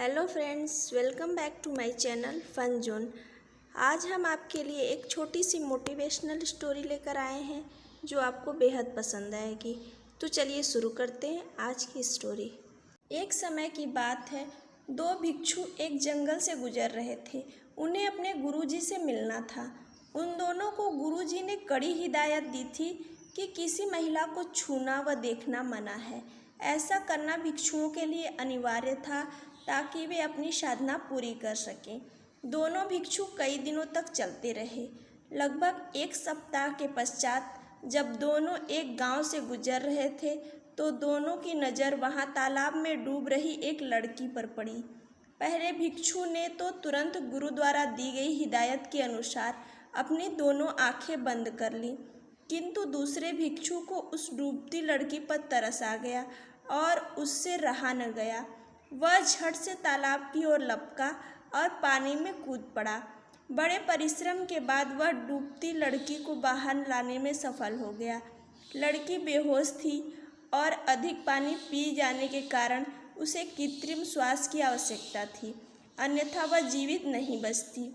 Hello friends, welcome back to my channel fun zone. आज हम आपके लिए एक छोटी सी मोटिवेशनल स्टोरी लेकर आए हैं जो आपको बेहद पसंद आएगी। तो चलिए शुरू करते हैं आज की स्टोरी। एक समय की बात है, दो भिक्षु एक जंगल से गुजर रहे थे। उन्हें अपने गुरुजी से मिलना था। उन दोनों को गुरुजी ने कड़ी हिदायत दी थी कि किसी महिला को छूना व देखना मना है। ऐसा करना भिक्षुओं के लिए अनिवार्य था ताकि वे अपनी साधना पूरी कर सकें। दोनों भिक्षु कई दिनों तक चलते रहे। लगभग एक सप्ताह के पश्चात जब दोनों एक गांव से गुजर रहे थे तो दोनों की नज़र वहां तालाब में डूब रही एक लड़की पर पड़ी। पहले भिक्षु ने तो तुरंत गुरु द्वारा दी गई हिदायत के अनुसार अपनी दोनों आंखें बंद कर लीं, किंतु दूसरे भिक्षु को उस डूबती लड़की पर तरस आ गया और उससे रहा न गया। वह झट से तालाब की ओर लपका और पानी में कूद पड़ा। बड़े परिश्रम के बाद वह डूबती लड़की को बाहर लाने में सफल हो गया। लड़की बेहोश थी और अधिक पानी पी जाने के कारण उसे कृत्रिम श्वास की आवश्यकता थी, अन्यथा वह जीवित नहीं बचती।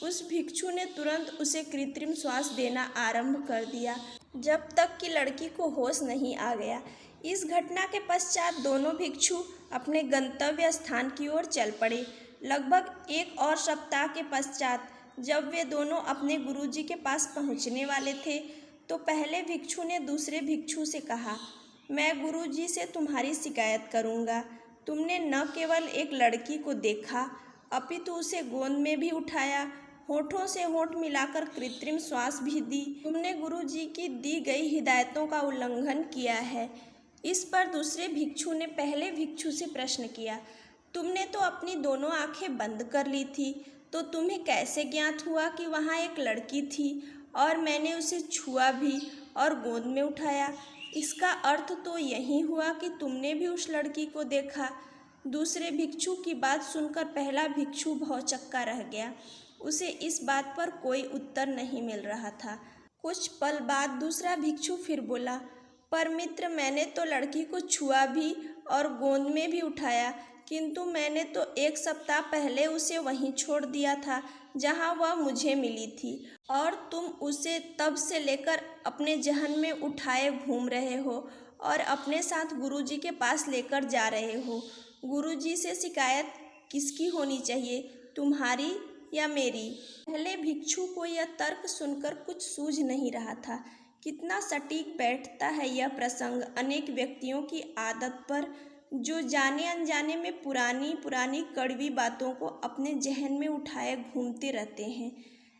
उस भिक्षु ने तुरंत उसे कृत्रिम श्वास देना आरंभ कर दिया जब तक कि लड़की को होश नहीं आ गया। इस घटना के पश्चात दोनों भिक्षु अपने गंतव्य स्थान की ओर चल पड़े। लगभग एक और सप्ताह के पश्चात जब वे दोनों अपने गुरुजी के पास पहुंचने वाले थे तो पहले भिक्षु ने दूसरे भिक्षु से कहा, मैं गुरुजी से तुम्हारी शिकायत करूंगा। तुमने न केवल एक लड़की को देखा अपितु उसे गोद में भी उठाया, होठों से होठ मिलाकर कृत्रिम श्वास भी दी। तुमने गुरुजी की दी गई हिदायतों का उल्लंघन किया है। इस पर दूसरे भिक्षु ने पहले भिक्षु से प्रश्न किया, तुमने तो अपनी दोनों आंखें बंद कर ली थी, तो तुम्हें कैसे ज्ञात हुआ कि वहाँ एक लड़की थी और मैंने उसे छुआ भी और गोद में उठाया? इसका अर्थ तो यही हुआ कि तुमने भी उस लड़की को देखा। दूसरे भिक्षु की बात सुनकर पहला भिक्षु भौंचक्का रह गया। उसे इस बात पर कोई उत्तर नहीं मिल रहा था। कुछ पल बाद दूसरा भिक्षु फिर बोला, पर मित्र, मैंने तो लड़की को छुआ भी और गोद में भी उठाया, किंतु मैंने तो एक सप्ताह पहले उसे वहीं छोड़ दिया था जहां वह मुझे मिली थी, और तुम उसे तब से लेकर अपने जहन में उठाए घूम रहे हो और अपने साथ गुरुजी के पास लेकर जा रहे हो। गुरुजी से शिकायत किसकी होनी चाहिए, तुम्हारी या मेरी? पहले भिक्षु को यह तर्क सुनकर कुछ सूझ नहीं रहा था। कितना सटीक बैठता है यह प्रसंग अनेक व्यक्तियों की आदत पर, जो जाने अनजाने में पुरानी पुरानी कड़वी बातों को अपने जहन में उठाए घूमते रहते हैं।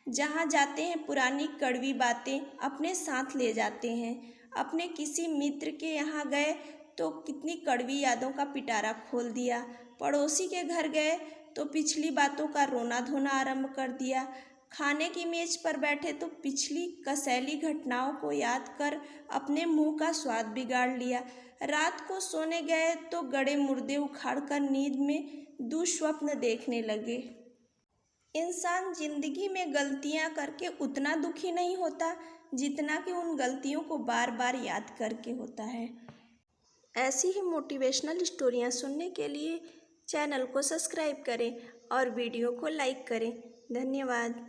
जहाँ जाते हैं पुरानी कड़वी बातें अपने साथ ले जाते हैं। अपने किसी मित्र के यहाँ गए तो कितनी कड़वी यादों का पिटारा खोल दिया। पड़ोसी के घर गए तो पिछली बातों का रोना धोना आरंभ कर दिया। खाने की मेज पर बैठे तो पिछली कसैली घटनाओं को याद कर अपने मुंह का स्वाद बिगाड़ लिया। रात को सोने गए तो गड़े मुर्दे उखाड़कर नींद में दुस्वप्न देखने लगे। इंसान जिंदगी में गलतियां करके उतना दुखी नहीं होता जितना कि उन गलतियों को बार बार याद करके होता है। ऐसी ही मोटिवेशनल स्टोरियां सुनने के लिए चैनल को सब्सक्राइब करें और वीडियो को लाइक करें। धन्यवाद।